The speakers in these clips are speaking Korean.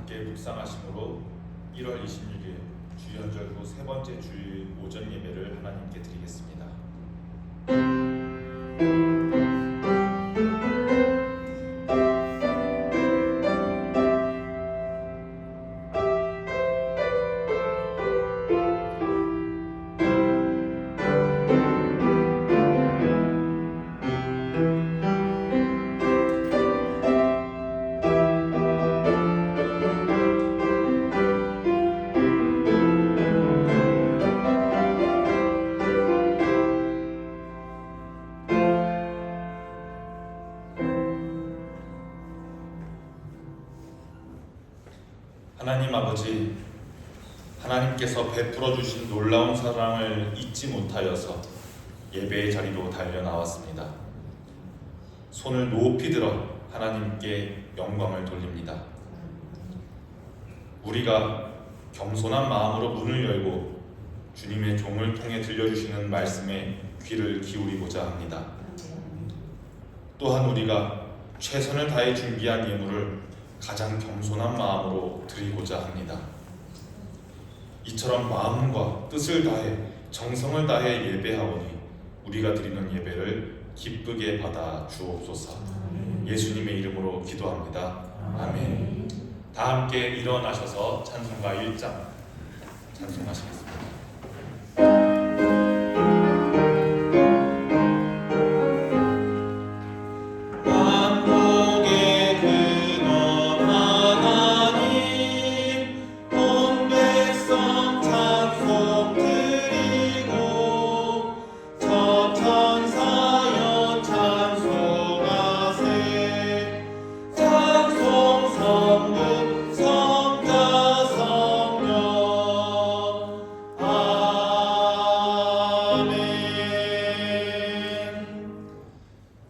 함께 묵상하심으로 1월 26일 주연절 후 세 번째 주일 오전 예배를 하나님께 드리겠습니다. 하나님 아버지, 하나님께서 베풀어 주신 놀라운 사랑을 잊지 못하여서 예배의 자리로 달려 나왔습니다. 손을 높이 들어 하나님께 영광을 돌립니다. 우리가 겸손한 마음으로 문을 열고 주님의 종을 통해 들려주시는 말씀에 귀를 기울이고자 합니다. 또한 우리가 최선을 다해 준비한 예물을 가장 겸손한 마음으로 드리고자 합니다. 이처럼 마음과 뜻을 다해 정성을 다해 예배하오니 우리가 드리는 예배를 기쁘게 받아 주옵소서. 예수님의 이름으로 기도합니다. 아멘. 다 함께 일어나셔서 찬송가 1장 찬송하시겠습니다.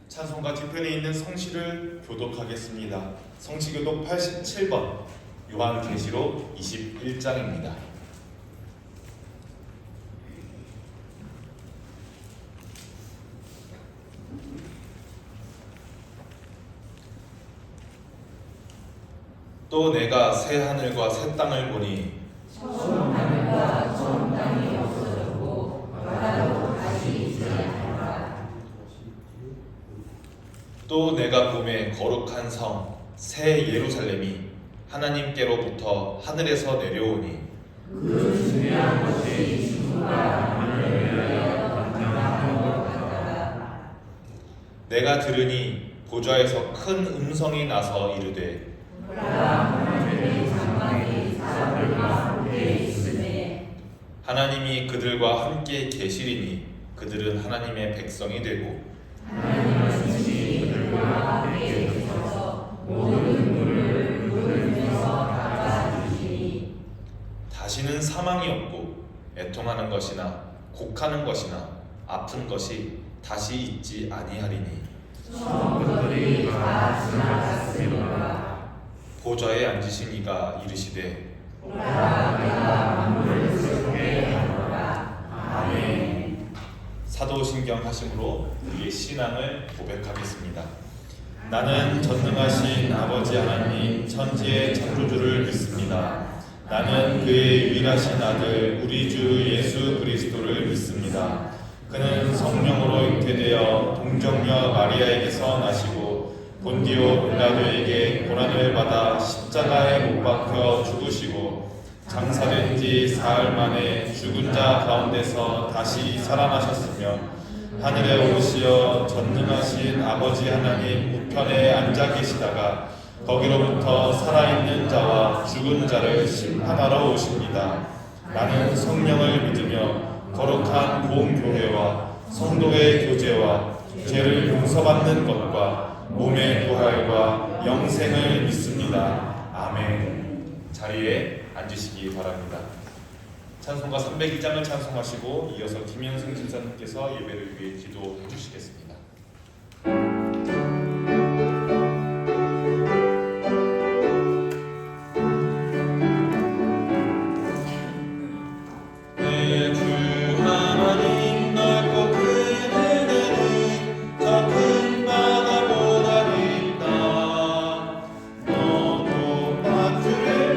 찬송가 뒤편에 있는 성시를 교독하겠습니다. 성시교독 87번 요한계시록 21장입니다. 또 내가 새 하늘과 새 땅을 보니 처음 하늘과 처음 땅이 없어졌고 바다도 다시 있지 않았다. 또 내가 봄에 거룩한 성 새 예루살렘이 하나님께로부터 하늘에서 내려오니 그 중요한 것이 지구가 하늘을 열려 번영하는 것 같다. 내가 들으니 보좌에서 큰 음성이 나서 이르되 하나님의 장막이 사람들과 함께 있으매 하나님이 그들과 함께 계시리니 그들은 하나님의 백성이 되고 하나님은 친히 그들과 함께 계셔서 모든 물을 물으면서 닦아주시니 다시는 사망이 없고 애통하는 것이나 곡하는 것이나 아픈 것이 다시 있지 아니하리니 처음 것들이 다 지나갔으리라. 보좌에 앉으신 이가 이르시되 보라 내가 만물을 새롭게 하노라. 아멘. 사도신경 하심으로 우리의 신앙을 고백하겠습니다. 나는 전능하신 아버지 하나님 천지의 창조주를 믿습니다. 나는 그의 유일하신 아들 우리 주 예수 그리스도를 믿습니다. 그는 성령으로 잉태되어 동정녀 마리아에게서 나시고 본디오 빌라도에게 고난을 받아 십자가에 못 박혀 죽으시고 장사된 지 사흘 만에 죽은 자 가운데서 다시 살아나셨으며 하늘에 오르시어 전능하신 아버지 하나님 우편에 앉아 계시다가 거기로부터 살아있는 자와 죽은 자를 심판하러 오십니다. 나는 성령을 믿으며 거룩한 공교회와 성도의 교제와 죄를 용서받는 것과 몸의 부활과 영생을 믿습니다. 아멘. 자리에 앉으시기 바랍니다. 찬송가 302장을 찬송하시고 이어서 김현승 집사님께서 예배를 위해 기도해 주시겠습니다. 바다보다 깊다. 너도 밭들에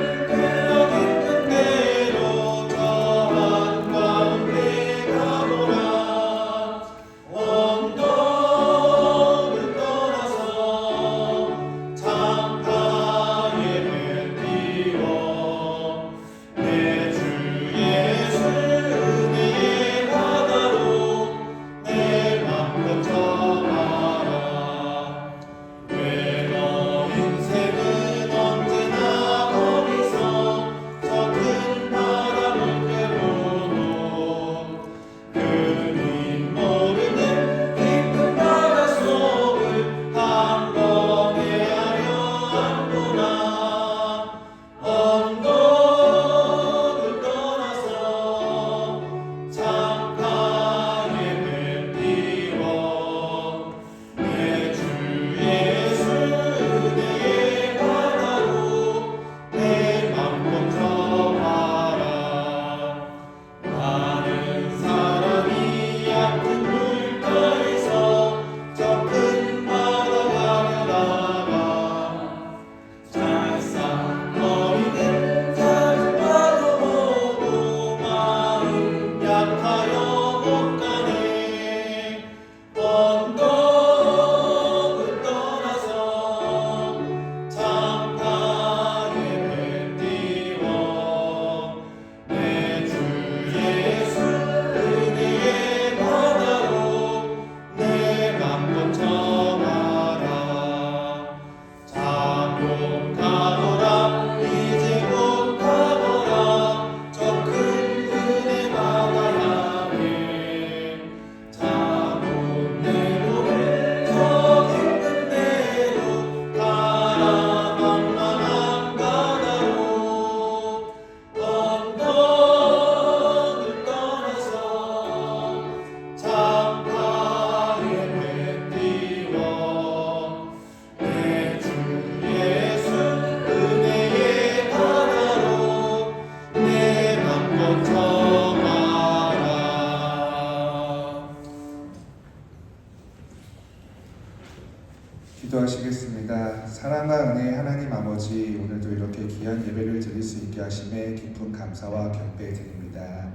아버지, 오늘도 이렇게 귀한 예배를 드릴 수 있게 하심에 깊은 감사와 경배 드립니다.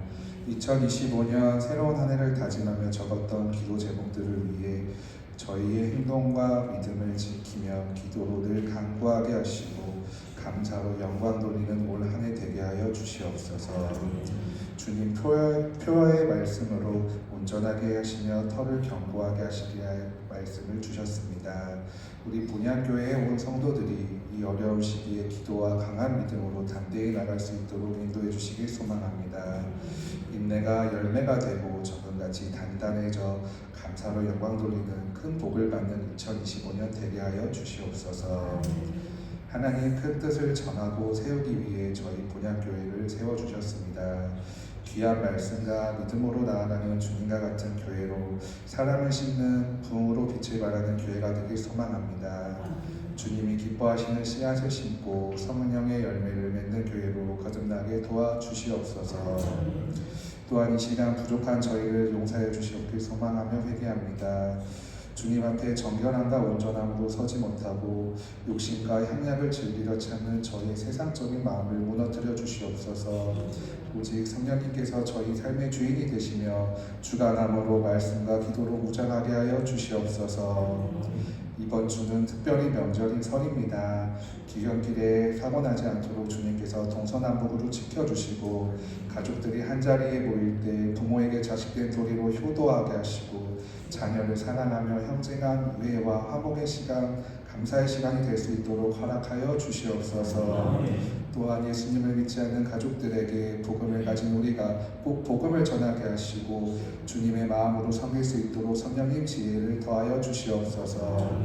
2025년 새로운 한 해를 다짐하며 적었던 기도 제목들을 위해 저희의 행동과 믿음을 지키며 기도로 늘 간구하게 하시고 감사로 영광 돌리는 올 한 해 되게 하여 주시옵소서. 주님 표어의 말씀으로 온전하게 하시며 털을 견고하게 하시게 할 말씀을 주셨습니다. 우리 분양교회에 온 성도들이 이 어려운 시기에 기도와 강한 믿음으로 담대히 나갈 수 있도록 인도해 주시길 소망합니다. 인내가 열매가 되고 적은같이 단단해져 감사로 영광 돌리는 큰 복을 받는 2025년 되게 하여 주시옵소서. 하나님의 큰 뜻을 전하고 세우기 위해 저희 본향교회를 세워주셨습니다. 귀한 말씀과 믿음으로 나아가는 주님과 같은 교회로 사랑을 심는 부흥으로 빛을 발하는 교회가 되길 소망합니다. 주님이 기뻐하시는 씨앗을 심고 성령의 열매를 맺는 교회로 거듭나게 도와주시옵소서. 또한 이 시간 부족한 저희를 용서해 주시옵길 소망하며 회개합니다. 주님 앞에 정결함과 온전함으로 서지 못하고 욕심과 향락을 즐기려 찾는 저희 세상적인 마음을 무너뜨려 주시옵소서. 오직 성령님께서 저희 삶의 주인이 되시며 주관함으로 말씀과 기도로 무장하게 하여 주시옵소서. 이번 주는 특별히 명절인 설입니다. 귀경길에 사고 나지 않도록 주님께서 동서남북으로 지켜주시고 가족들이 한자리에 모일 때 부모에게 자식된 도리로 효도하게 하시고 자녀를 사랑하며 형제간 우애와 화목의 시간, 감사의 시간이 될 수 있도록 허락하여 주시옵소서. 또한 예수님을 믿지 않는 가족들에게 복음을 가진 우리가 꼭 복음을 전하게 하시고 주님의 마음으로 섬길 수 있도록 성령님 지혜를 더하여 주시옵소서.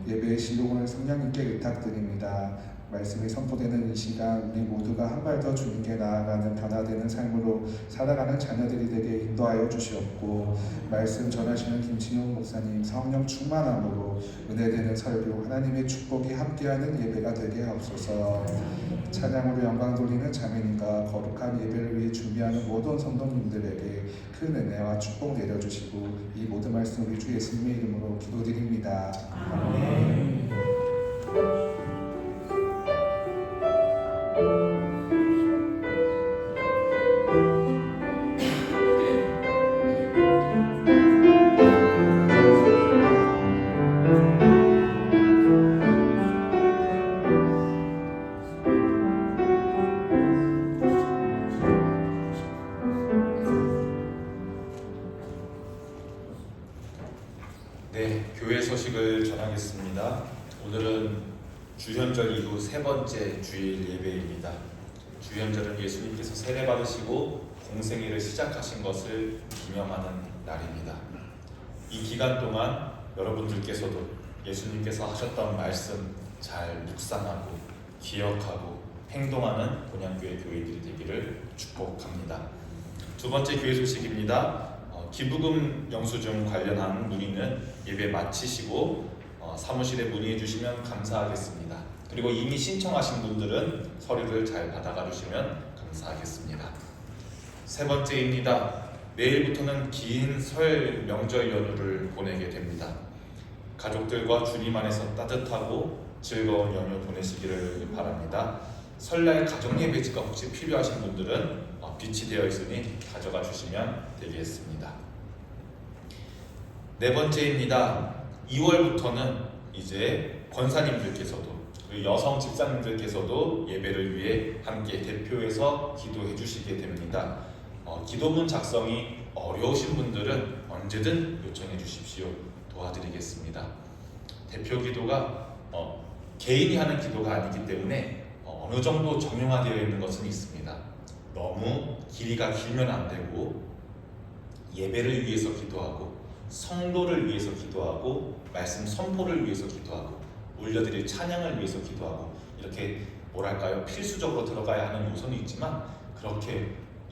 예배의 시동을 성령님께 의탁드립니다. 말씀이 선포되는 이 시간 우리 모두가 한 발 더 주님께 나아가는 변화되는 삶으로 살아가는 자녀들이 되게 인도하여 주시옵고 말씀 전하시는 김진용 목사님 성령 충만함으로 은혜되는 설교 하나님의 축복이 함께하는 예배가 되게 하옵소서. 찬양으로 영광 돌리는 자매님과 거룩한 예배를 위해 준비하는 모든 성도님들에게 큰 은혜와 축복 내려주시고 이 모든 말씀 우리 주 예수님의 이름으로 기도드립니다. 아멘. 네, 교회 소식을 전하겠습니다. 오늘은 주현절 이후 세 번째 주일 예배입니다. 주현절은 예수님께서 세례 받으시고 공생애를 시작하신 것을 기념하는 날입니다. 이 기간 동안 여러분들께서도 예수님께서 하셨던 말씀 잘 묵상하고 기억하고 행동하는 본향교회 교회들이 되기를 축복합니다. 두 번째 교회 소식입니다. 기부금 영수증 관련한 문의는 예배 마치시고 사무실에 문의해 주시면 감사하겠습니다. 그리고 이미 신청하신 분들은 서류를 잘 받아가 주시면 감사하겠습니다. 세 번째입니다. 내일부터는 긴 설 명절 연휴를 보내게 됩니다. 가족들과 주님 안에서 따뜻하고 즐거운 연휴 보내시기를 바랍니다. 설날 가정예배지가 혹시 필요하신 분들은 빛이 되어 있으니 가져가 주시면 되겠습니다. 네 번째입니다. 2월부터는 이제 권사님들께서도 그리고 여성 집사님들께서도 예배를 위해 함께 대표해서 기도해 주시게 됩니다. 기도문 작성이 어려우신 분들은 언제든 요청해 주십시오. 도와드리겠습니다. 대표 기도가 개인이 하는 기도가 아니기 때문에 어느 정도 정형화되어 있는 것은 있습니다. 너무 길이가 길면 안 되고 예배를 위해서 기도하고 성도를 위해서 기도하고 말씀 선포를 위해서 기도하고 올려드릴 찬양을 위해서 기도하고 이렇게 뭐랄까요 필수적으로 들어가야 하는 요소는 있지만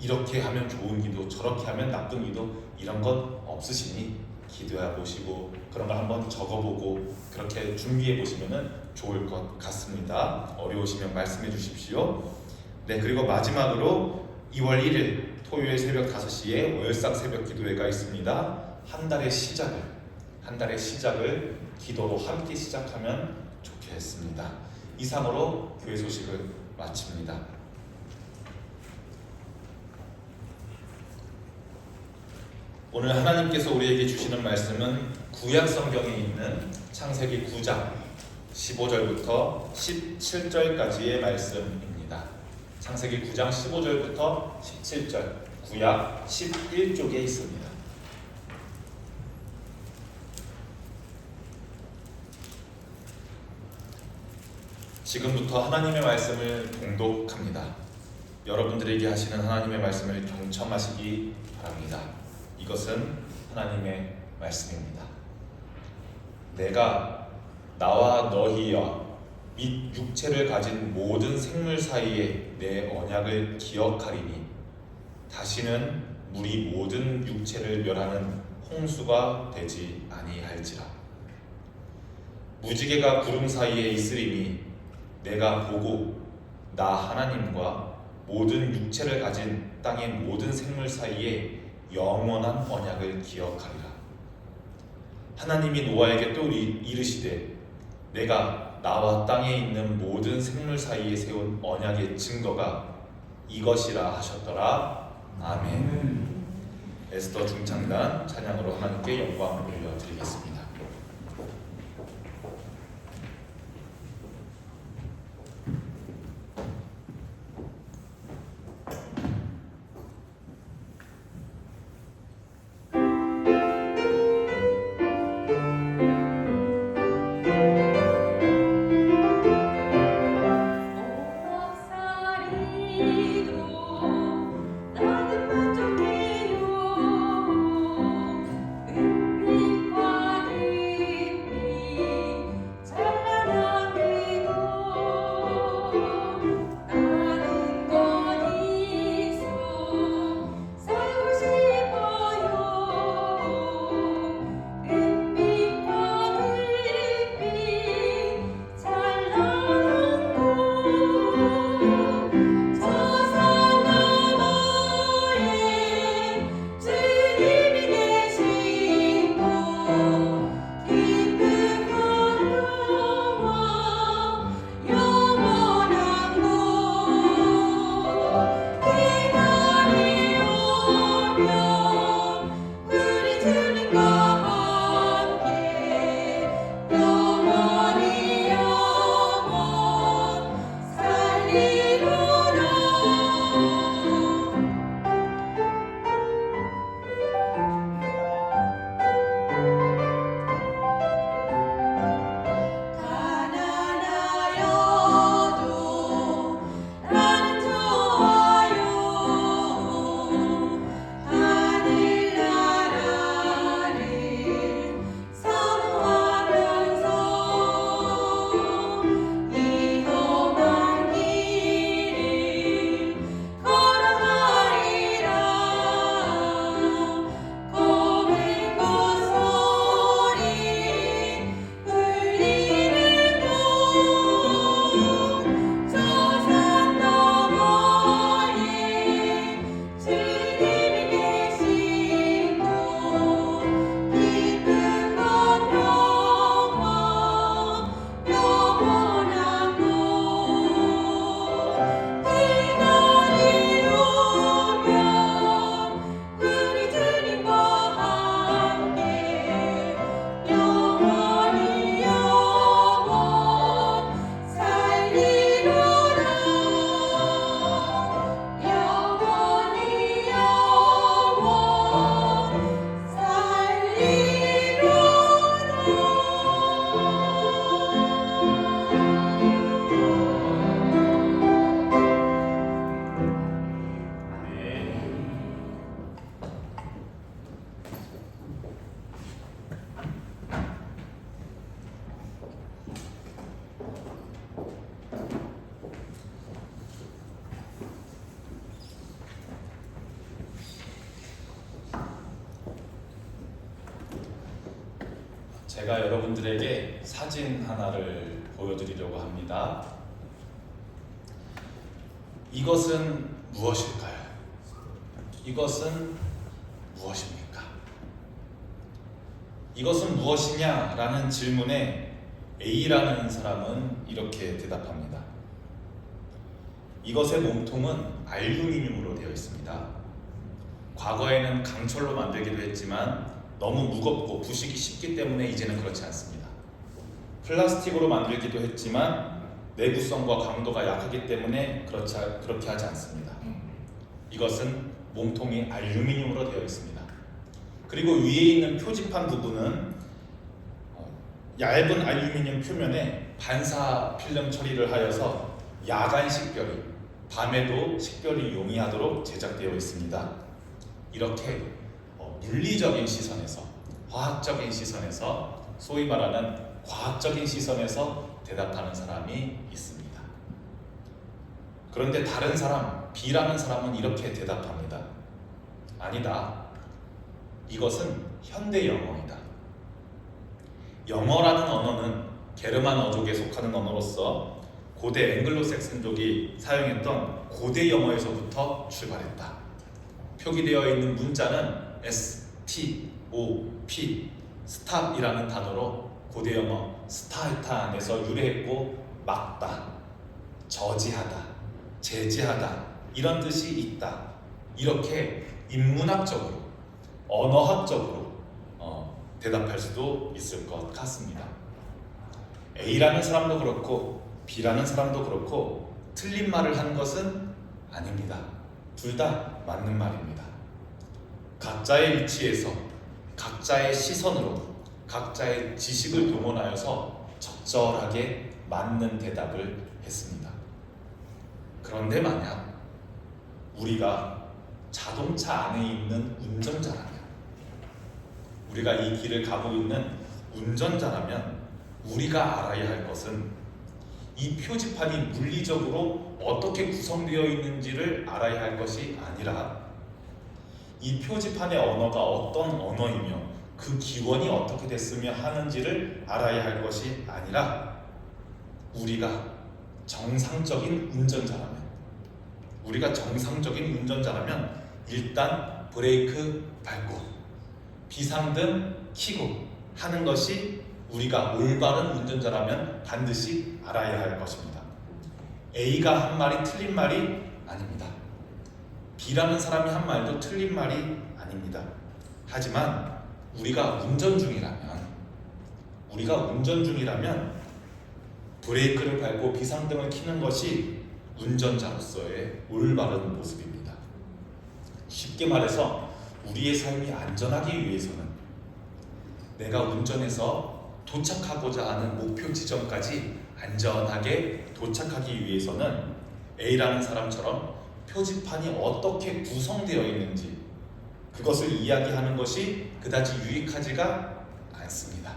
이렇게 하면 좋은 기도 저렇게 하면 나쁜 기도 이런 건 없으시니 기도해 보시고 그런 걸 한번 적어보고 그렇게 준비해 보시면 좋을 것 같습니다. 어려우시면 말씀해 주십시오. 네, 그리고 마지막으로 2월 1일 토요일 새벽 5시에 월삭 새벽 기도회가 있습니다. 한 달의 시작을 기도로 함께 시작하면 좋겠습니다. 이상으로 교회 소식을 마칩니다. 오늘 하나님께서 우리에게 주시는 말씀은 구약 성경에 있는 창세기 9장 15절부터 17절까지의 말씀입니다. 창세기 9장 15절부터 17절, 구약 11쪽에 있습니다. 지금부터 하나님의 말씀을 봉독합니다. 여러분들에게 하시는 하나님의 말씀을 경청하시기 바랍니다. 이것은 하나님의 말씀입니다. 내가 나와 너희와 및 육체를 가진 모든 생물 사이에 내 언약을 기억하리니 다시는 물이 모든 육체를 멸하는 홍수가 되지 아니할지라. 무지개가 구름 사이에 있으리니 내가 보고 나 하나님과 모든 육체를 가진 땅의 모든 생물 사이에 영원한 언약을 기억하리라. 하나님이 노아에게 또 이르시되 내가 나와 땅에 있는 모든 생물 사이에 세운 언약의 증거가 이것이라 하셨더라. 아멘. 에스더 중창단 찬양으로 하나님께 영광을 올려드리겠습니다. 제가 여러분들에게 사진 하나를 보여드리려고 합니다. 이것은 무엇일까요? 이것은 무엇입니까? 이것은 무엇이냐라는 질문에 A라는 사람은 이렇게 대답합니다. 이것의 몸통은 알루미늄으로 되어 있습니다. 과거에는 강철로 만들기도 했지만 너무 무겁고 부식이 쉽기 때문에 이제는 그렇지 않습니다. 플라스틱으로 만들기도 했지만 내구성과 강도가 약하기 때문에 그렇게 하지 않습니다. 이것은 몸통이 알루미늄으로 되어 있습니다. 그리고 위에 있는 표지판 부분은 얇은 알루미늄 표면에 반사 필름 처리를 하여서 야간 식별이, 밤에도 식별이 용이하도록 제작되어 있습니다. 이렇게 물리적인 시선에서, 화학적인 시선에서, 소위 말하는 과학적인 시선에서 대답하는 사람이 있습니다. 그런데 다른 사람, B라는 사람은 이렇게 대답합니다. 아니다. 이것은 현대 영어이다. 영어라는 언어는 게르만어족에 속하는 언어로서 고대 앵글로색슨족이 사용했던 고대 영어에서부터 출발했다. 표기되어 있는 문자는 S, T, O, P, stop이라는 단어로 고대 영어 스타르탄에서 유래했고 막다, 저지하다, 제지하다 이런 뜻이 있다. 이렇게 인문학적으로, 언어학적으로 대답할 수도 있을 것 같습니다. A라는 사람도 그렇고 B라는 사람도 그렇고 틀린 말을 한 것은 아닙니다. 둘 다 맞는 말입니다. 각자의 위치에서, 각자의 시선으로, 각자의 지식을 동원하여서 적절하게 맞는 대답을 했습니다. 그런데 만약 우리가 자동차 안에 있는 운전자라면, 우리가 이 길을 가고 있는 운전자라면 우리가 알아야 할 것은 이 표지판이 물리적으로 어떻게 구성되어 있는지를 알아야 할 것이 아니라 이 표지판의 언어가 어떤 언어이며 그 기원이 어떻게 됐으며 하는지를 알아야 할 것이 아니라 우리가 정상적인 운전자라면 일단 브레이크 밟고 비상등 켜고 하는 것이 우리가 올바른 운전자라면 반드시 알아야 할 것입니다. A가 한 말이 틀린 말이 아닙니다. B라는 사람이 한 말도 틀린 말이 아닙니다. 하지만 우리가 운전 중이라면 브레이크를 밟고 비상등을 켜는 것이 운전자로서의 올바른 모습입니다. 쉽게 말해서 우리의 삶이 안전하기 위해서는 내가 운전해서 도착하고자 하는 목표 지점까지 안전하게 도착하기 위해서는 A라는 사람처럼 표지판이 어떻게 구성되어 있는지 그것을 이야기하는 것이 그다지 유익하지가 않습니다.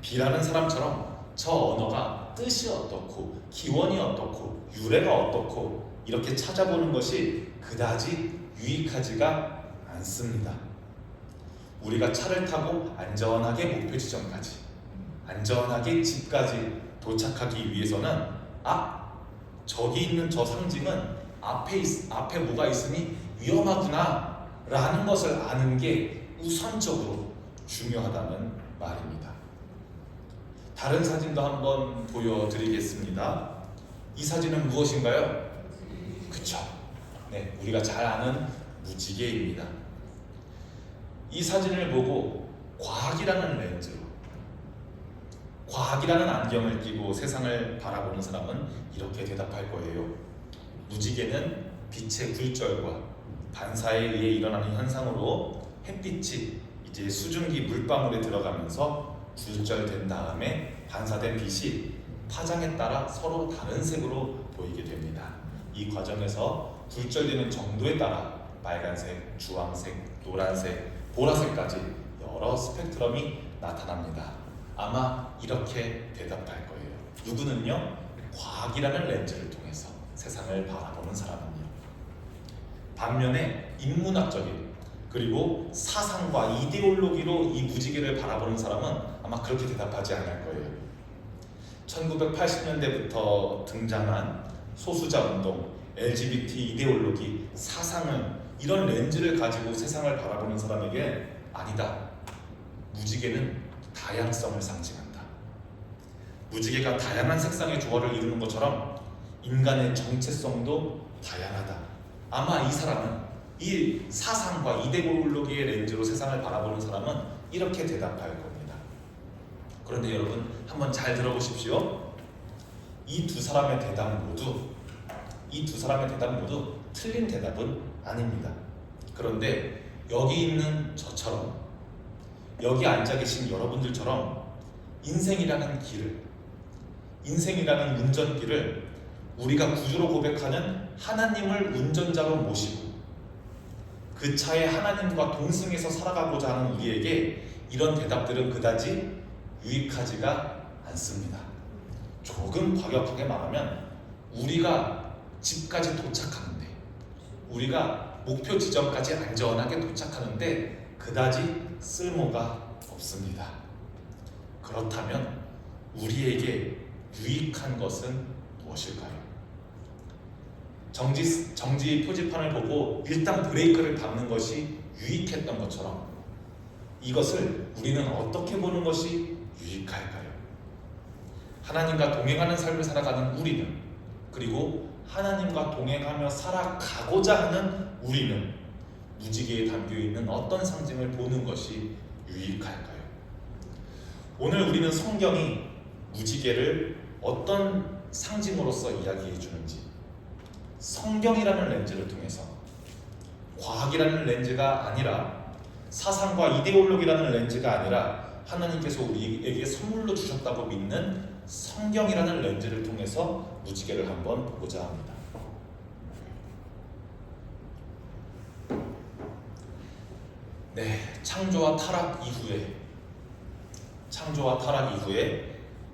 B라는 사람처럼 저 언어가 뜻이 어떻고 기원이 어떻고 유래가 어떻고 이렇게 찾아보는 것이 그다지 유익하지가 않습니다. 우리가 차를 타고 안전하게 목표 지점까지, 안전하게 집까지 도착하기 위해서는 저기 있는 저 상징은 앞에 뭐가 있으니 위험하구나 라는 것을 아는 게 우선적으로 중요하다는 말입니다. 다른 사진도 한번 보여드리겠습니다. 이 사진은 무엇인가요? 그쵸? 네, 우리가 잘 아는 무지개입니다. 이 사진을 보고 과학이라는 렌즈로, 과학이라는 안경을 끼고 세상을 바라보는 사람은 이렇게 대답할 거예요. 무지개는 빛의 굴절과 반사에 의해 일어나는 현상으로 햇빛이 이제 수증기 물방울에 들어가면서 굴절된 다음에 반사된 빛이 파장에 따라 서로 다른 색으로 보이게 됩니다. 이 과정에서 굴절되는 정도에 따라 빨간색, 주황색, 노란색, 보라색까지 여러 스펙트럼이 나타납니다. 아마 이렇게 대답할 거예요. 누구는요? 과학이라는 렌즈를 통해서 세상을 바라보는 사람은요. 반면에 인문학적인 그리고 사상과 이데올로기로 이 무지개를 바라보는 사람은 아마 그렇게 대답하지 않을 거예요. 1980년대부터 등장한 소수자 운동, LGBT 이데올로기, 사상은 이런 렌즈를 가지고 세상을 바라보는 사람에게 아니다. 무지개는 다양성을 상징한다. 무지개가 다양한 색상의 조화를 이루는 것처럼 인간의 정체성도 다양하다. 아마 이 사람은 이 사상과 이데올로기의 렌즈로 세상을 바라보는 사람은 이렇게 대답할 겁니다. 그런데 여러분 한번 잘 들어보십시오. 이 두 사람의 대답 모두 틀린 대답은 아닙니다. 그런데 여기 있는 저처럼, 여기 앉아 계신 여러분들처럼 인생이라는 운전길을 우리가 구주로 고백하는 하나님을 운전자로 모시고 그 차에 하나님과 동승해서 살아가고자 하는 우리에게 이런 대답들은 그다지 유익하지가 않습니다. 조금 과격하게 말하면 우리가 집까지 도착하는데, 우리가 목표 지점까지 안전하게 도착하는데 그다지 쓸모가 없습니다. 그렇다면 우리에게 유익한 것은 무엇일까요? 정지 표지판을 보고 일단 브레이크를 밟는 것이 유익했던 것처럼 이것을 우리는 어떻게 보는 것이 유익할까요? 하나님과 동행하는 삶을 살아가는 우리는, 그리고 하나님과 동행하며 살아가고자 하는 우리는 무지개에 담겨있는 어떤 상징을 보는 것이 유익할까요? 오늘 우리는 성경이 무지개를 어떤 상징으로서 이야기해 주는지, 성경이라는 렌즈를 통해서, 과학이라는 렌즈가 아니라, 사상과 이데올로기라는 렌즈가 아니라 하나님께서 우리에게 선물로 주셨다고 믿는 성경이라는 렌즈를 통해서 무지개를 한번 보고자 합니다. 네, 창조와 타락 이후에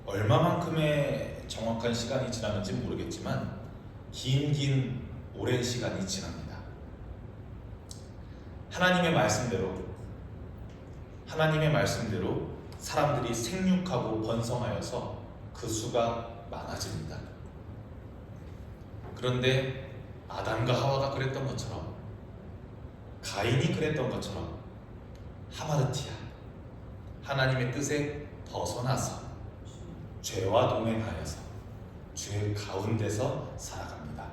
얼마만큼의 정확한 시간이 지났는지 모르겠지만 긴 오랜 시간이 지납니다. 하나님의 말씀대로 사람들이 생육하고 번성하여서 그 수가 많아집니다. 그런데 아담과 하와가 그랬던 것처럼, 가인이 그랬던 것처럼 하마르티아, 하나님의 뜻에 벗어나서 죄와 동행하여서 죄 가운데서 살아갑니다.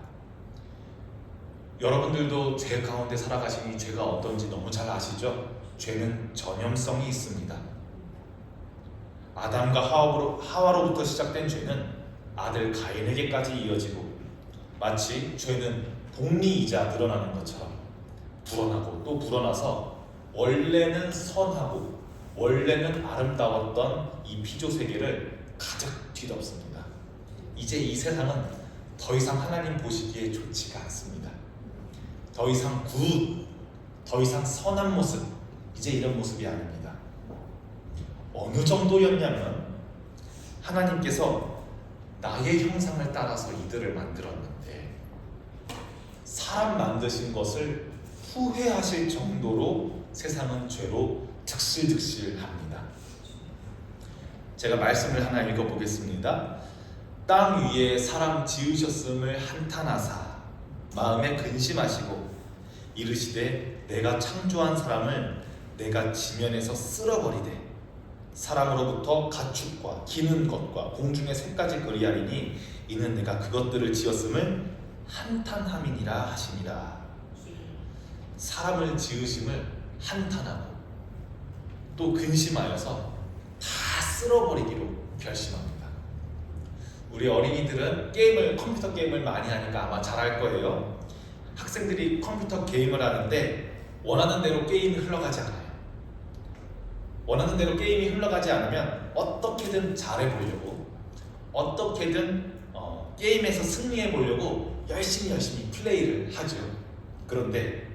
여러분들도 죄 가운데 살아가시니 죄가 어떤지 너무 잘 아시죠? 죄는 전염성이 있습니다. 아담과 하와로부터 시작된 죄는 아들 가인에게까지 이어지고, 마치 죄는 복리이자 늘어나는 것처럼 불어나고 또 불어나서 원래는 선하고 원래는 아름다웠던 이 피조 세계를 가득 뒤덮습니다. 이제 이 세상은 더 이상 하나님 보시기에 좋지가 않습니다. 더 이상 더 이상 선한 모습, 이제 이런 모습이 아닙니다. 어느 정도였냐면 하나님께서 나의 형상을 따라서 이들을 만들었는데 사람 만드신 것을 후회하실 정도로 세상은 죄로 득실득실합니다. 제가 말씀을 하나 읽어보겠습니다. 땅 위에 사람 지으셨음을 한탄하사 마음에 근심하시고 이르시되 내가 창조한 사람을 내가 지면에서 쓸어버리되 사람으로부터 가축과 기는 것과 공중의 새까지 그리하리니 이는 내가 그것들을 지었음을 한탄함이니라 하시니라. 사람을 지으심을 한탄하고 또 근심하여서 다 쓸어버리기로 결심합니다. 우리 어린이들은 컴퓨터 게임을 많이 하니까 아마 잘할 거예요. 학생들이 컴퓨터 게임을 하는데 원하는 대로 게임이 흘러가지 않아요. 원하는 대로 게임이 흘러가지 않으면 어떻게든 잘해보려고, 어떻게든 게임에서 승리해보려고 열심히 플레이를 하죠. 그런데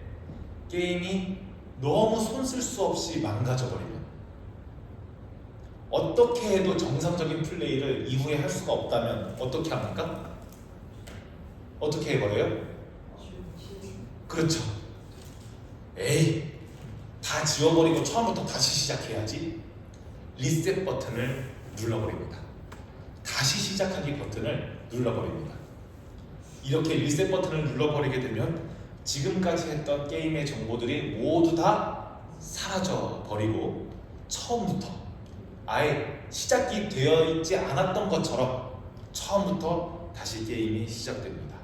게임이 너무 손 쓸 수 없이 망가져버리면, 어떻게 해도 정상적인 플레이를 이후에 할 수가 없다면 어떻게 합니까? 어떻게 해버려요? 그렇죠. 에이, 다 지워버리고 처음부터 다시 시작해야지. 리셋 버튼을 눌러버립니다. 다시 시작하기 버튼을 눌러버립니다. 이렇게 리셋 버튼을 눌러버리게 되면 지금까지 했던 게임의 정보들이 모두 다 사라져버리고 처음부터 아예 시작이 되어 있지 않았던 것처럼 처음부터 다시 게임이 시작됩니다.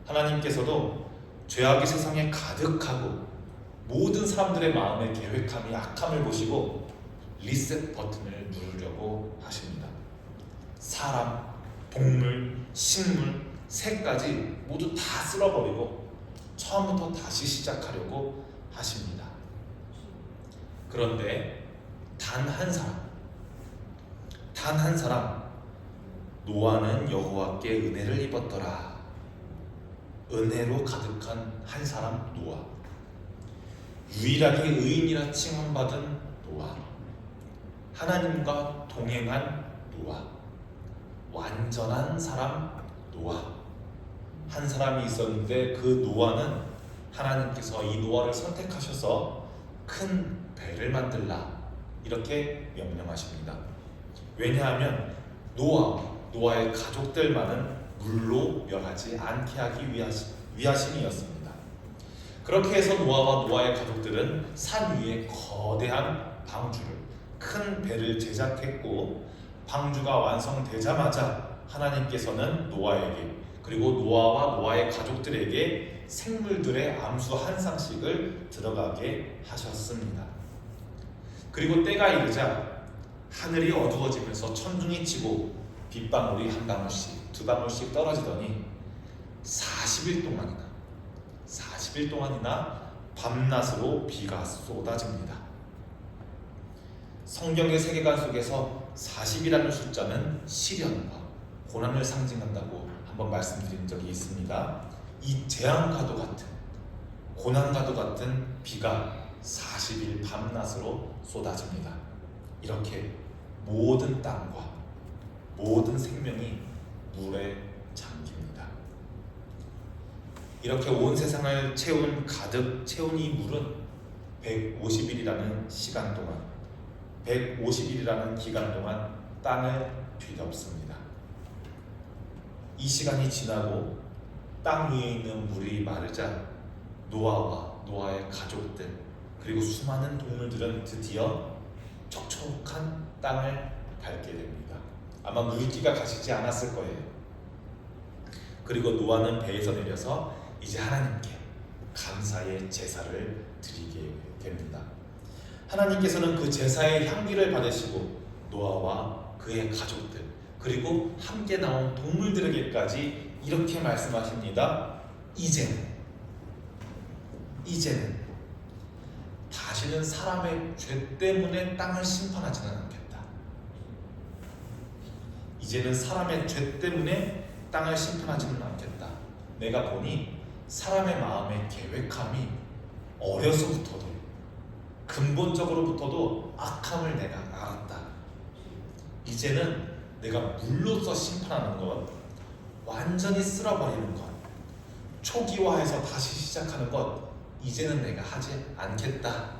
하나님께서도 죄악이 세상에 가득하고 모든 사람들의 마음의 계획함이 악함을 보시고 리셋 버튼을 누르려고 하십니다. 사람, 동물, 식물, 새까지 모두 다 쓸어버리고 처음부터 다시 시작하려고 하십니다. 그런데 단 한 사람 노아는 여호와께 은혜를 입었더라. 은혜로 가득한 한 사람 노아, 유일하게 의인이라 칭함받은 노아, 하나님과 동행한 노아, 완전한 사람 노아. 한 사람이 있었는데 그 노아는 하나님께서 이 노아를 선택하셔서 큰 배를 만들라 이렇게 명령하십니다. 왜냐하면 노아의 가족들만은 물로 멸하지 않게 하기 위하심이었습니다. 그렇게 해서 노아와 노아의 가족들은 산 위에 거대한 방주를, 큰 배를 제작했고, 방주가 완성되자마자 하나님께서는 노아에게 그리고 노아와 노아의 가족들에게 생물들의 암수 한 쌍씩을 들어가게 하셨습니다. 그리고 때가 이르자 하늘이 어두워지면서 천둥이 치고 빗방울이 한 방울씩 두 방울씩 떨어지더니 40일 동안이나 밤낮으로 비가 쏟아집니다. 성경의 세계관 속에서 40이라는 숫자는 시련과 고난을 상징한다고 한번 말씀드린 적이 있습니다. 이 재앙과도 같은, 고난과도 같은 비가 40일 밤낮으로 쏟아집니다. 이렇게 모든 땅과 모든 생명이 물에 잠깁니다. 이렇게 온 세상을 가득 채운 이 물은 150일이라는 시간 동안, 150일이라는 기간 동안 땅을 뒤덮습니다. 이 시간이 지나고 땅 위에 있는 물이 마르자 노아와 노아의 가족들 그리고 수많은 동물들은 드디어 촉촉한 땅을 밟게 됩니다. 아마 물기가 가시지 않았을 거예요. 그리고 노아는 배에서 내려서 이제 하나님께 감사의 제사를 드리게 됩니다. 하나님께서는 그 제사의 향기를 받으시고 노아와 그의 가족들 그리고 함께 나온 동물들에게까지 이렇게 말씀하십니다. 이제는 다시는 사람의 죄 때문에 땅을 심판하지는 않겠다. 이제는 사람의 죄 때문에 땅을 심판하지는 않겠다. 내가 보니 사람의 마음의 계획함이 어려서부터도 근본적으로부터도 악함을 내가 알았다. 이제는 내가 물로서 심판하는 것, 완전히 쓸어버리는 것, 초기화해서 다시 시작하는 것, 이제는 내가 하지 않겠다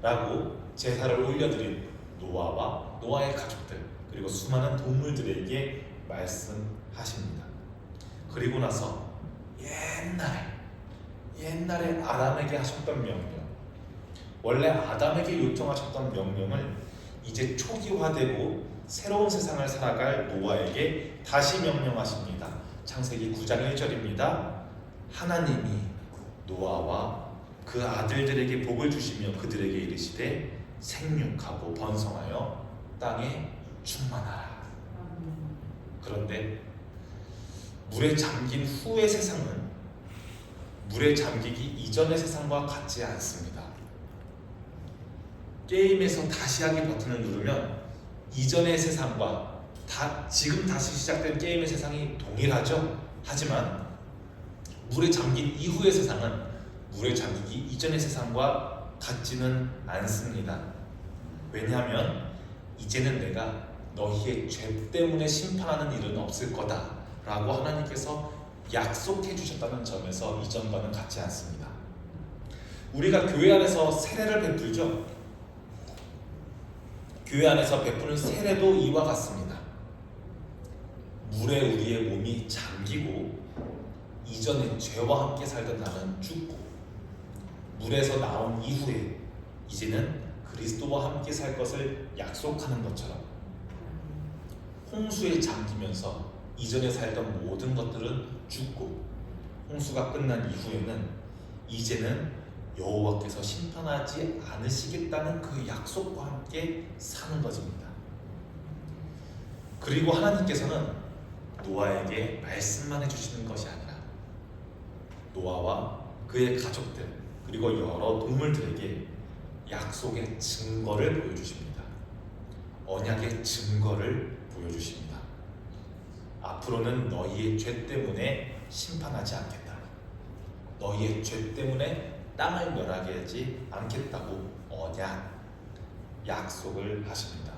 라고 제사를 올려드린 노아와 노아의 가족들 그리고 수많은 동물들에게 말씀하십니다. 그리고 나서 옛날에 아담에게 하셨던 명령, 원래 아담에게 요청하셨던 명령을 이제 초기화되고 새로운 세상을 살아갈 노아에게 다시 명령하십니다. 창세기 9장 1절입니다. 하나님이 노아와 그 아들들에게 복을 주시며 그들에게 이르시되 생육하고 번성하여 땅에 충만하라. 그런데 물에 잠긴 후의 세상은 물에 잠기기 이전의 세상과 같지 않습니다. 게임에서 다시 하기 버튼을 누르면 이전의 세상과 지금 다시 시작된 게임의 세상이 동일하죠. 하지만 물에 잠긴 이후의 세상은 물에 잠기기 이전의 세상과 같지는 않습니다. 왜냐하면 이제는 내가 너희의 죄 때문에 심판하는 일은 없을 거다 라고 하나님께서 약속해 주셨다는 점에서 이전과는 같지 않습니다. 우리가 교회 안에서 세례를 베풀죠. 교회 안에서 베푸는 세례도 이와 같습니다. 물에 우리의 몸이 잠기고 이전에 죄와 함께 살던 나는 죽고 물에서 나온 이후에 이제는 그 그리스도와 함께 살 것을 약속하는 것처럼 홍수에 잠기면서 이전에 살던 모든 것들은 죽고 홍수가 끝난 이후에는 이제는 여호와께서 심판하지 않으시겠다는 그 약속과 함께 사는 것입니다. 그리고 하나님께서는 노아에게 말씀만 해주시는 것이 아니라 노아와 그의 가족들 그리고 여러 동물들에게 약속의 증거를 보여주십니다. 언약의 증거를 보여주십니다. 앞으로는 너희의 죄 때문에 심판하지 않겠다. 너희의 죄 때문에 땅을 멸하게 하지 않겠다고 약속을 하십니다.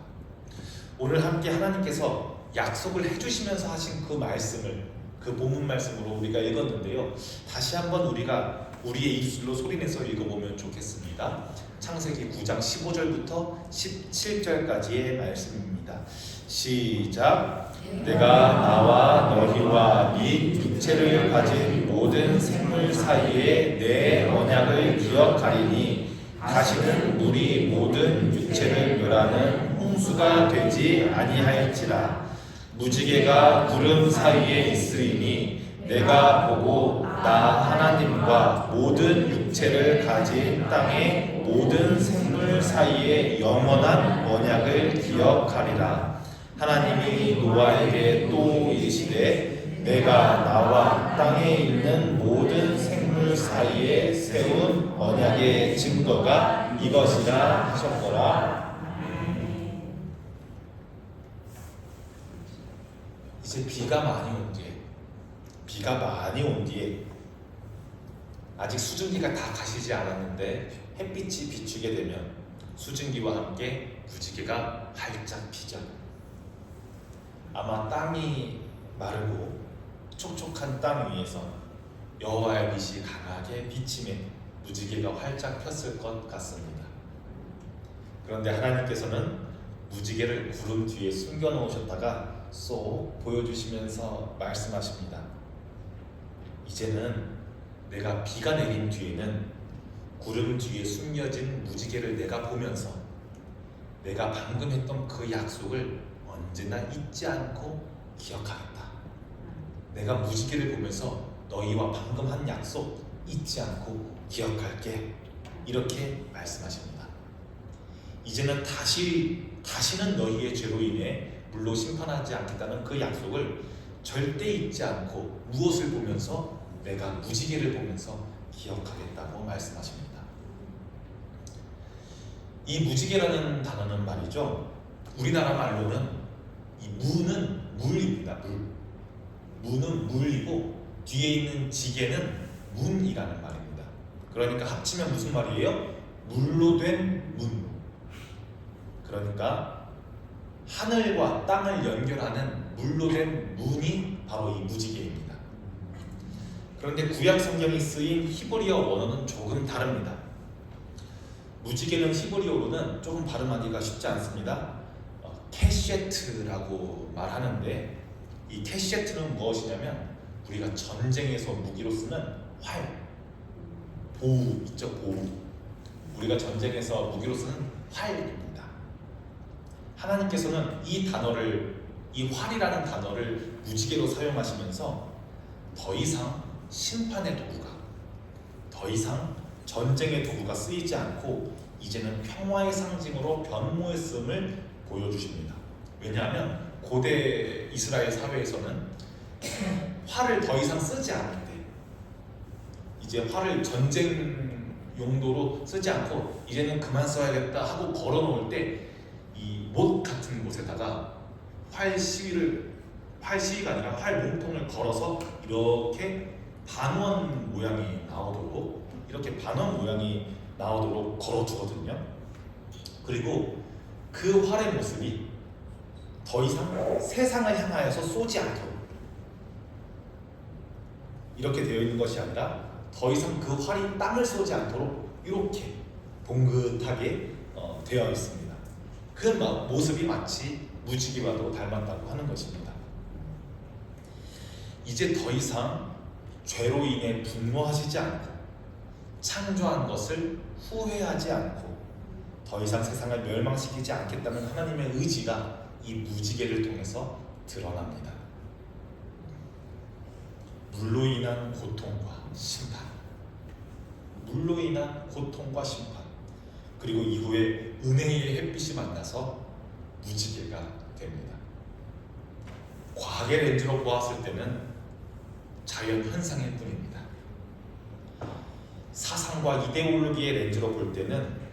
오늘 함께 하나님께서 약속을 해주시면서 하신 그 말씀을 그 본문 말씀으로 우리가 읽었는데요. 다시 한번 우리가 우리의 입술로 소리내서 읽어보면 좋겠습니다. 창세기 9장 15절부터 17절까지의 말씀입니다. 시작. 내가 나와 너희와 및 육체를 가진 모든 생물 사이에 내 언약을 기억하리니 다시는 물이 모든 육체를 멸하는 홍수가 되지 아니하일지라. 무지개가 구름 사이에 있으리니 내가 보고 나 하나님과 모든 육체를 가진 땅의 모든 생물 사이에 영원한 언약을 기억하리라. 하나님이 노아에게 또 이르시되 내가 나와 땅에 있는 모든 생물 사이에 세운 언약의 증거가 이것이라 하셨더라. 이제 비가 많이 온 뒤에 아직 수증기가 다 가시지 않았는데 햇빛이 비추게 되면 수증기와 함께 무지개가 활짝 피죠. 아마 땅이 마르고 촉촉한 땅 위에서 여호와의 빛이 강하게 비침에 무지개가 활짝 폈을 것 같습니다. 그런데 하나님께서는 무지개를 구름 뒤에 숨겨 놓으셨다가 쏙 보여주시면서 말씀하십니다. 이제는 내가 비가 내린 뒤에는 구름 뒤에 숨겨진 무지개를 내가 보면서 내가 방금 했던 그 약속을 언제나 잊지 않고 기억하겠다. 내가 무지개를 보면서 너희와 방금 한 약속 잊지 않고 기억할게. 이렇게 말씀하십니다. 이제는 다시는 너희의 죄로 인해 물로 심판하지 않겠다는 그 약속을 절대 잊지 않고 무엇을 보면서 내가 무지개를 보면서 기억하겠다고 말씀하십니다. 이 무지개라는 단어는 말이죠. 우리나라 말로는 이 무는 물입니다. 무는 물이고 뒤에 있는 지개는 문이라는 말입니다. 그러니까 합치면 무슨 말이에요? 물로 된 문. 그러니까 하늘과 땅을 연결하는 물로 된 문이 바로 이 무지개입니다. 그런데 구약 성경이 쓰인 히브리어 원어는 조금 다릅니다. 무지개는 히브리어로는 조금 발음하기가 쉽지 않습니다. 캐셰트라고 말하는데 이 캐셰트는 무엇이냐면 우리가 전쟁에서 무기로 쓰는 활, 보우 있죠, 보우. 우리가 전쟁에서 무기로 쓰는 활입니다. 하나님께서는 이 활이라는 단어를 무지개로 사용하시면서 더 이상 심판의 도구가, 더 이상 전쟁의 도구가 쓰이지 않고 이제는 평화의 상징으로 변모했음을 보여주십니다. 왜냐하면 고대 이스라엘 사회에서는 활을 더 이상 쓰지 않을 때, 이제 활을 전쟁 용도로 쓰지 않고 이제는 그만 써야겠다 하고 걸어놓을 때 이 못 같은 곳에다가 활 시위가 아니라 활 몸통을 걸어서 이렇게 반원 모양이 나오도록 걸어두거든요. 그리고 그 활의 모습이 더 이상 세상을 향하여서 쏘지 않도록 이렇게 되어 있는 것이 아니라 더 이상 그 활이 땅을 쏘지 않도록 이렇게 봉긋하게 되어 있습니다. 그 모습이 마치 무지개와도 닮았다고 하는 것입니다. 이제 더 이상 죄로 인해 분노하시지 않고 창조한 것을 후회하지 않고 더 이상 세상을 멸망시키지 않겠다는 하나님의 의지가 이 무지개를 통해서 드러납니다. 물로 인한 고통과 심판, 물로 인한 고통과 심판, 그리고 이후에 은혜의 햇빛이 만나서 무지개가 됩니다. 과학의 렌즈로 보았을 때는 자연 현상일 뿐입니다. 사상과 이데올로기의 렌즈로 볼 때는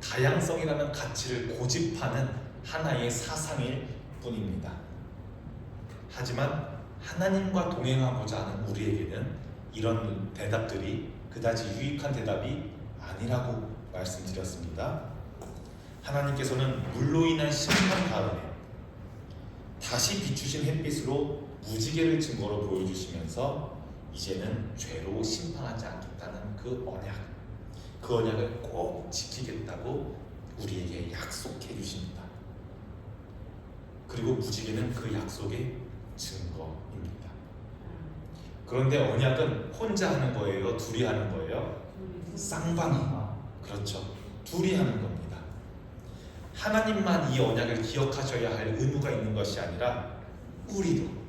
다양성이라는 가치를 고집하는 하나의 사상일 뿐입니다. 하지만 하나님과 동행하고자 하는 우리에게는 이런 대답들이 그다지 유익한 대답이 아니라고 말씀드렸습니다. 하나님께서는 물로 인한 심판 다음에 다시 비추신 햇빛으로 무지개를 증거로 보여주시면서 이제는 죄로 심판하지 않겠다는 그 언약을 꼭 지키겠다고 우리에게 약속해 주십니다. 그리고 무지개는 그 약속의 증거입니다. 그런데 언약은 혼자 하는 거예요? 둘이 하는 거예요? 쌍방이. 그렇죠. 둘이 하는 겁니다. 하나님만 이 언약을 기억하셔야 할 의무가 있는 것이 아니라 우리도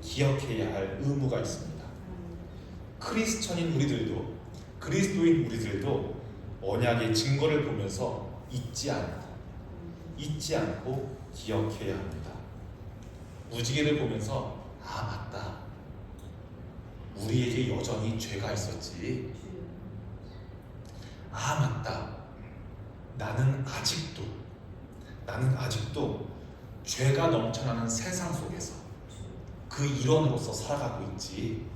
기억해야 할 의무가 있습니다. 크리스천인 우리들도, 그리스도인 우리들도 언약의 증거를 보면서 잊지 않고 기억해야 합니다. 무지개를 보면서 맞다, 우리에게 여전히 죄가 있었지. 맞다, 나는 아직도 죄가 넘쳐나는 세상 속에서 그 일원으로서 살아가고 있지.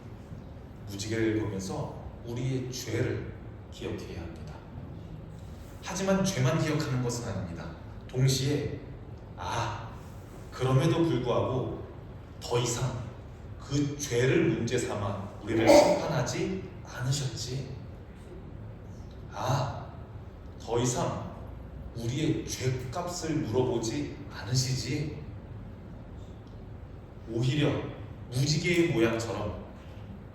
무지개를 보면서 우리의 죄를 기억해야 합니다. 하지만 죄만 기억하는 것은 아닙니다. 동시에 그럼에도 불구하고 더 이상 그 죄를 문제 삼아 우리를 심판하지 않으셨지. 더 이상 우리의 죄값을 물어보지 않으시지. 오히려 무지개의 모양처럼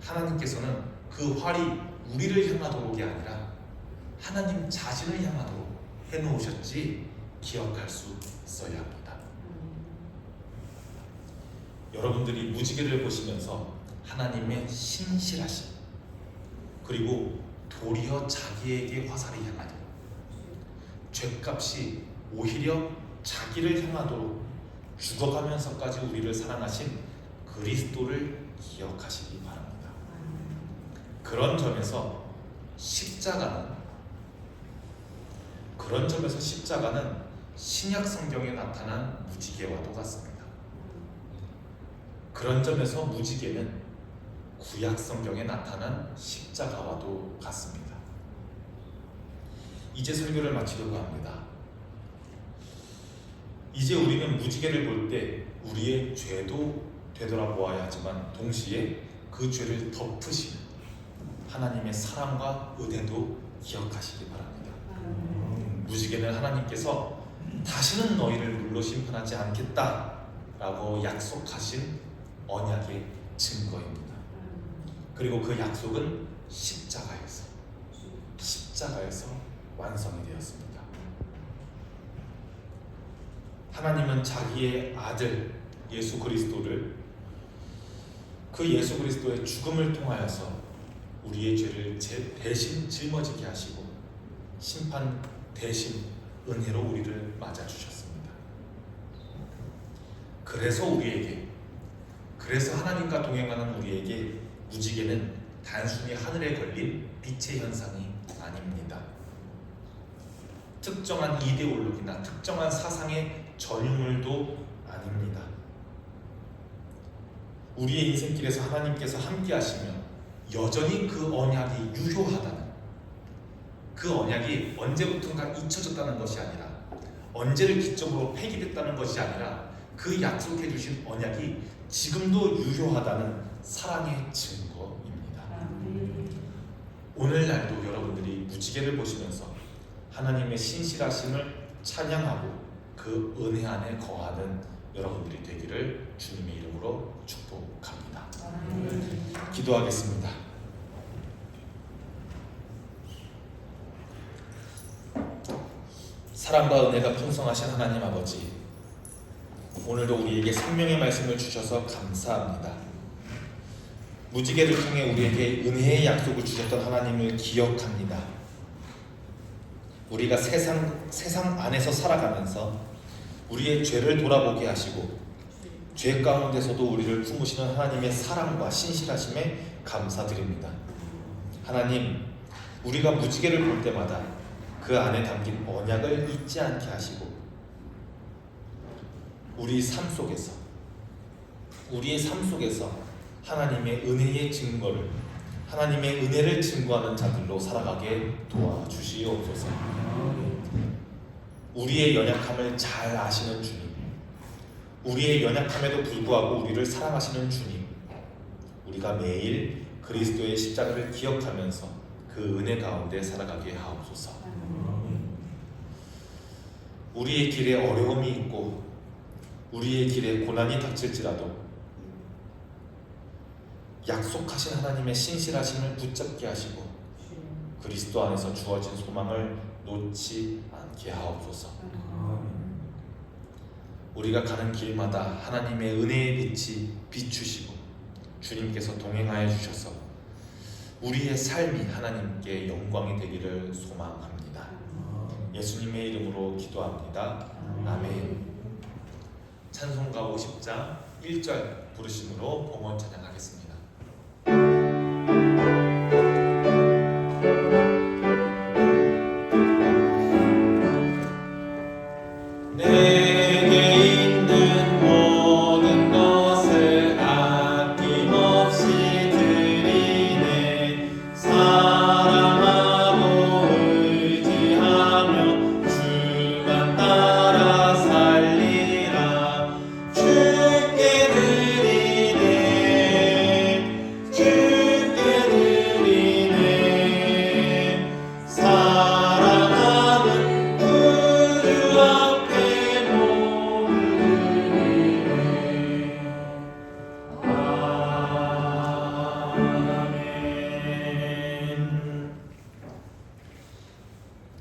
하나님께서는 그 활이 우리를 향하도록이 아니라 하나님 자신을 향하도록 해놓으셨지 기억할 수 있어야 합니다. 여러분들이 무지개를 보시면서 하나님의 신실하심, 그리고 도리어 자기에게 화살이 향하도록, 죄값이 오히려 자기를 향하도록 죽어가면서까지 우리를 사랑하신 그리스도를 기억하시기 바랍니다. 그런 점에서 십자가는 신약 성경에 나타난 무지개와 똑같습니다. 그런 점에서 무지개는 구약 성경에 나타난 십자가와도 같습니다. 이제 설교를 마치려고 합니다. 이제 우리는 무지개를 볼 때 우리의 죄도 되돌아보아야 하지만 동시에 그 죄를 덮으시는 하나님의 사랑과 은혜도 기억하시기 바랍니다. 무지개는 하나님께서 다시는 너희를 물로 심판하지 않겠다라고 약속하신 언약의 증거입니다. 그리고 그 약속은 십자가에서 완성이 되었습니다. 하나님은 자기의 아들 예수 그리스도를, 그 예수 그리스도의 죽음을 통하여서 우리의 죄를 대신 짊어지게 하시고 심판 대신 은혜로 우리를 맞아주셨습니다. 그래서 하나님과 동행하는 우리에게 무지개는 단순히 하늘에 걸린 빛의 현상이 아닙니다. 특정한 이데올로기나 특정한 사상의 전유물도 아닙니다. 우리의 인생길에서 하나님께서 함께 하시며 여전히 그 언약이 유효하다는, 그 언약이 언제부턴가 잊혀졌다는 것이 아니라, 언제를 기점으로 폐기됐다는 것이 아니라 그 약속해 주신 언약이 지금도 유효하다는 사랑의 증거입니다. 오늘날도 여러분들이 무지개를 보시면서 하나님의 신실하심을 찬양하고 그 은혜 안에 거하는 여러분들이 되기를 주님의 이름으로 축복합니다. 기도하겠습니다. 사랑과 은혜가 풍성하신 하나님 아버지, 오늘도 우리에게 생명의 말씀을 주셔서 감사합니다. 무지개를 통해 우리에게 은혜의 약속을 주셨던 하나님을 기억합니다. 우리가 세상 안에서 살아가면서 우리의 죄를 돌아보게 하시고 죄 가운데서도 우리를 품으시는 하나님의 사랑과 신실하심에 감사드립니다. 하나님, 우리가 무지개를 볼 때마다 그 안에 담긴 언약을 잊지 않게 하시고 우리의 삶 속에서 하나님의 은혜의 증거를, 하나님의 은혜를 증거하는 자들로 살아가게 도와주시옵소서. 우리의 연약함을 잘 아시는 주님, 우리의 연약함에도 불구하고 우리를 사랑하시는 주님, 우리가 매일 그리스도의 십자가를 기억하면서 그 은혜 가운데 살아가게 하옵소서. 우리의 길에 어려움이 있고 우리의 길에 고난이 닥칠지라도 약속하신 하나님의 신실하심을 붙잡게 하시고 그리스도 안에서 주어진 소망을 놓지 않게 하옵소서. 우리가 가는 길마다 하나님의 은혜의 빛이 비추시고 주님께서 동행하여 주셔서 우리의 삶이 하나님께 영광이 되기를 소망합니다. 예수님의 이름으로 기도합니다. 아멘. 찬송가 50장 1절 부르심으로 봉헌 찬양하겠습니다.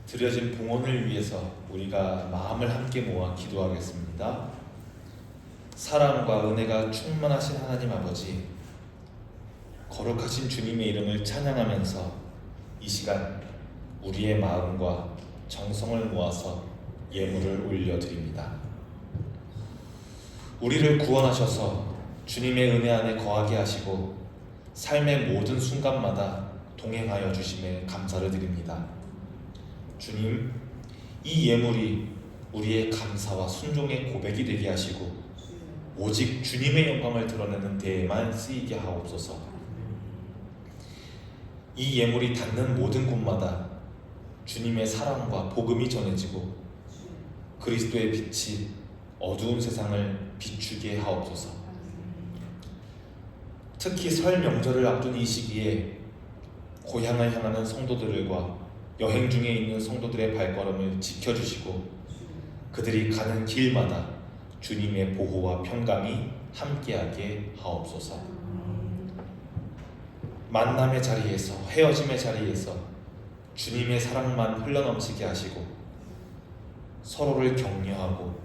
드려진 봉헌을 위해서 우리가 마음을 함께 모아 기도하겠습니다. 사랑과 은혜가 충만하신 하나님 아버지, 거룩하신 주님의 이름을 찬양하면서 이 시간 우리의 마음과 정성을 모아서 예물을 올려드립니다. 우리를 구원하셔서 주님의 은혜 안에 거하게 하시고 삶의 모든 순간마다 동행하여 주심에 감사를 드립니다. 주님, 이 예물이 우리의 감사와 순종의 고백이 되게 하시고 오직 주님의 영광을 드러내는 데에만 쓰이게 하옵소서. 이 예물이 닿는 모든 곳마다 주님의 사랑과 복음이 전해지고 그리스도의 빛이 어두운 세상을 비추게 하옵소서. 특히 설 명절을 앞둔 이 시기에 고향을 향하는 성도들과 여행 중에 있는 성도들의 발걸음을 지켜주시고 그들이 가는 길마다 주님의 보호와 평강이 함께하게 하옵소서. 만남의 자리에서, 헤어짐의 자리에서 주님의 사랑만 흘러넘치게 하시고 서로를 격려하고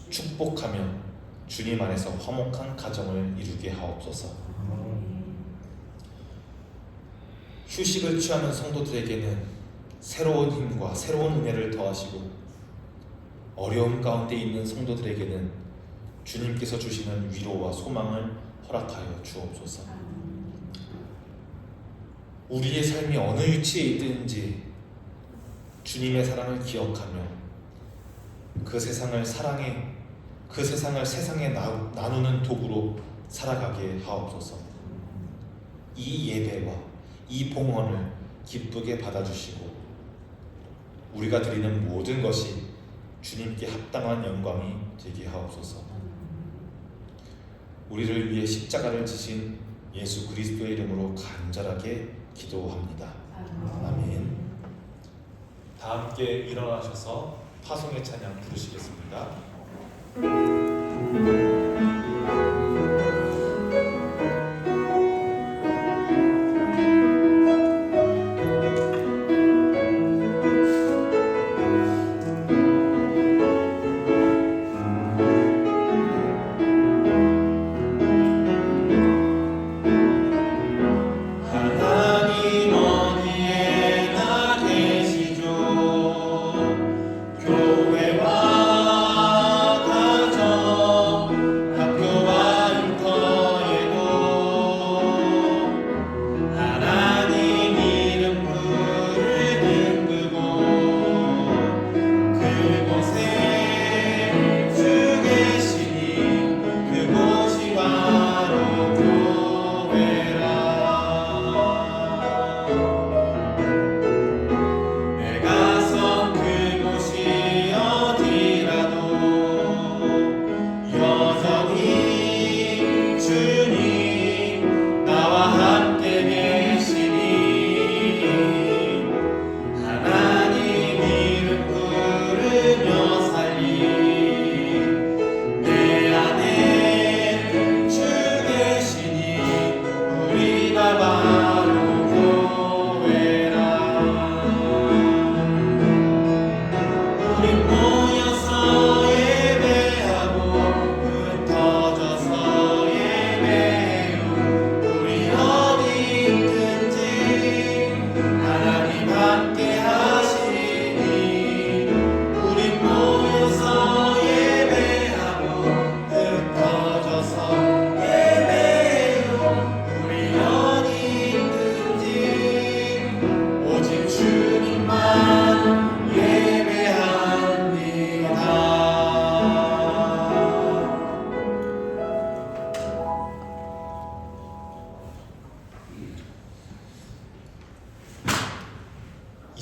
축복하며 주님 안에서 화목한 가정을 이루게 하옵소서. 휴식을 취하는 성도들에게는 새로운 힘과 새로운 은혜를 더하시고 어려움 가운데 있는 성도들에게는 주님께서 주시는 위로와 소망을 허락하여 주옵소서. 우리의 삶이 어느 위치에 있든지 주님의 사랑을 기억하며 그 세상을 세상에 나누는 도구로 살아가게 하옵소서. 이 예배와 이 봉헌을 기쁘게 받아주시고 우리가 드리는 모든 것이 주님께 합당한 영광이 되게 하옵소서. 우리를 위해 십자가를 지신 예수 그리스도의 이름으로 간절하게 기도합니다. 아멘. 다 함께 일어나셔서 파송의 찬양 부르시겠습니다.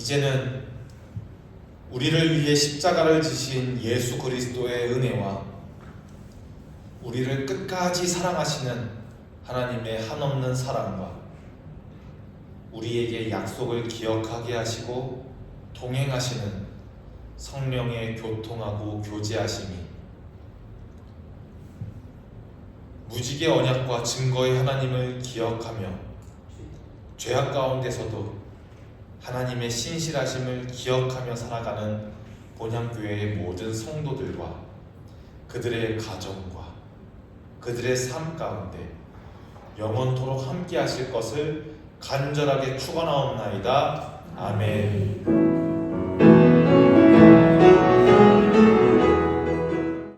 이제는 우리를 위해 십자가를 지신 예수 그리스도의 은혜와 우리를 끝까지 사랑하시는 하나님의 한없는 사랑과 우리에게 약속을 기억하게 하시고 동행하시는 성령의 교통하고 교제하심이 무지개 언약과 증거의 하나님을 기억하며 죄악 가운데서도 하나님의 신실하심을 기억하며 살아가는 본향교회의 모든 성도들과 그들의 가정과 그들의 삶 가운데 영원토록 함께 하실 것을 간절하게 축원하옵나이다. 아멘.